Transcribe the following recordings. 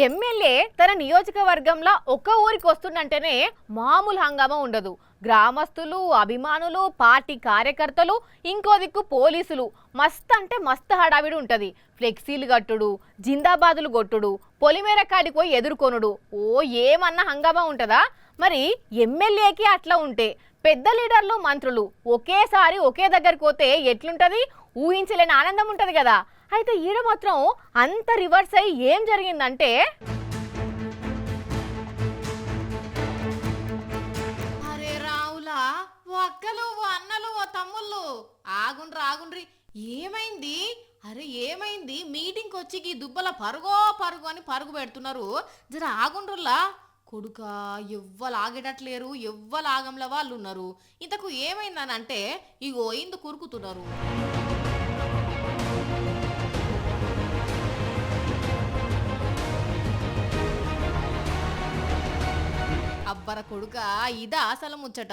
MLA తన నియోజకవర్గంలో ఒక ఊరికి వస్తుందంటేనే మామూలు హంగామా ఉండదు. గ్రామస్తులు, అభిమానులు, పార్టీ కార్యకర్తలు, ఇంకో దిక్కు పోలీసులు మస్త్ అంటే మస్త్ హడావిడి ఉంటది. ఫ్లెక్సీలు కట్టుడు, జిందాబాదులు కొట్టుడు, పొలిమేర కాడికి పోయి ఎదుర్కొనుడు, ఏమన్నా హంగామా ఉంటదా? మరి ఎమ్మెల్యేకి అట్లా ఉంటే పెద్ద లీడర్లు, మంత్రులు ఒకేసారి ఒకే దగ్గరికి పోతే ఎట్లుంటది? ఊహించలేని ఆనందం ఉంటది కదా. అయితే ఈడ మాత్రం అంత రివర్స్ అయ్యి ఏం జరిగిందంటే, అరే రావులా, ఓ అక్కలు, ఓ అన్నలు, ఓ తమ్ముళ్ళు, ఆగుండ్రి ఏమైంది? అరే ఏమైంది? మీటింగ్కి వచ్చి ఈ దుబ్బల పరుగో పరుగు అని పరుగు పెడుతున్నారు. జర ఆగుండ్రులా. కొడుక, ఎవ్వరు ఆగేటట్లేరు, ఎవ్వరు ఆగంల వాళ్ళు ఉన్నారు. ఇంతకు ఏమైందని అంటే ఇగో ఇందు కురుకుతున్నారు. అబ్బర కొడుక, ఇదా అసలు ముచ్చట.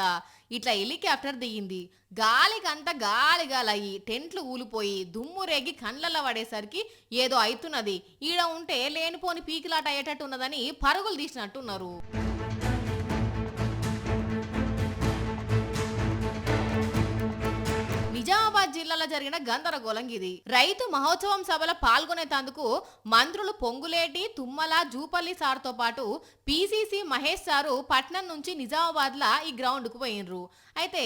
ఇట్లా హెలికాప్టర్ దిగింది, గాలికంతా గాలి గాలయ్యి టెంట్లు ఊలిపోయి దుమ్ము రేగి కండ్లల్లో పడేసరికి ఏదో అవుతున్నది. ఈడ ఉంటే లేనిపోని పీకిలాట అయ్యేటట్టు ఉన్నదని పరుగులు తీసినట్టున్నారు. నిజామాబాద్ జిల్లాలో జరిగిన గందరగోళం ఇది. రైతు మహోత్సవం సభలో పాల్గొనేందుకు మంత్రులు పొంగులేటి, తుమ్మల, జూపల్లి సార్తో పాటు పిసిసి మహేష్ సారు పట్నం నుంచి నిజామాబాద్ లా ఈ గ్రౌండ్ కు పోయినరు. అయితే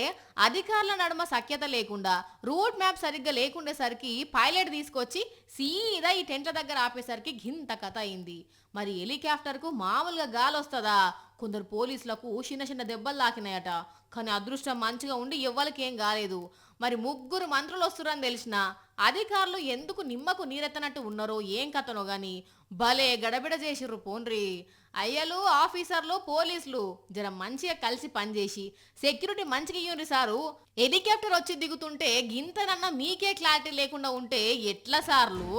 అధికారుల నడుమ సఖ్యత లేకుండా, రూట్ మ్యాప్ సరిగ్గా లేకుండేసరికి పైలట్ తీసుకొచ్చి సీదా ఈ టెంట్ల దగ్గర ఆపేసరికి గింత కథ అయింది. మరి హెలికాప్టర్ కు మామూలుగా గాలి వస్తుందా? కొందరు పోలీసులకు చిన్న చిన్న దెబ్బలు తాకినాయట. కానీ అదృష్టం మంచిగా ఉండి ఎవ్వరికేం కాలేదు. మరి ముగ్గురు మంత్రులు వస్తురని తెలిసిన అధికారులు ఎందుకు నిమ్మకు నీరెత్తనట్టు ఉన్నారో ఏం కథనో గాని భలే గడబిడ చేసిర్రు పోన్రి. అయ్యలు, ఆఫీసర్లు, పోలీసులు జర మంచిగా కలిసి పనిచేసి సెక్యూరిటీ మంచిగా ఇయ్యండి సారు. హెలికాప్టర్ వచ్చి దిగుతుంటే గింతనన్నా మీకే క్లారిటీ లేకుండా ఉంటే ఎట్లా సార్లు?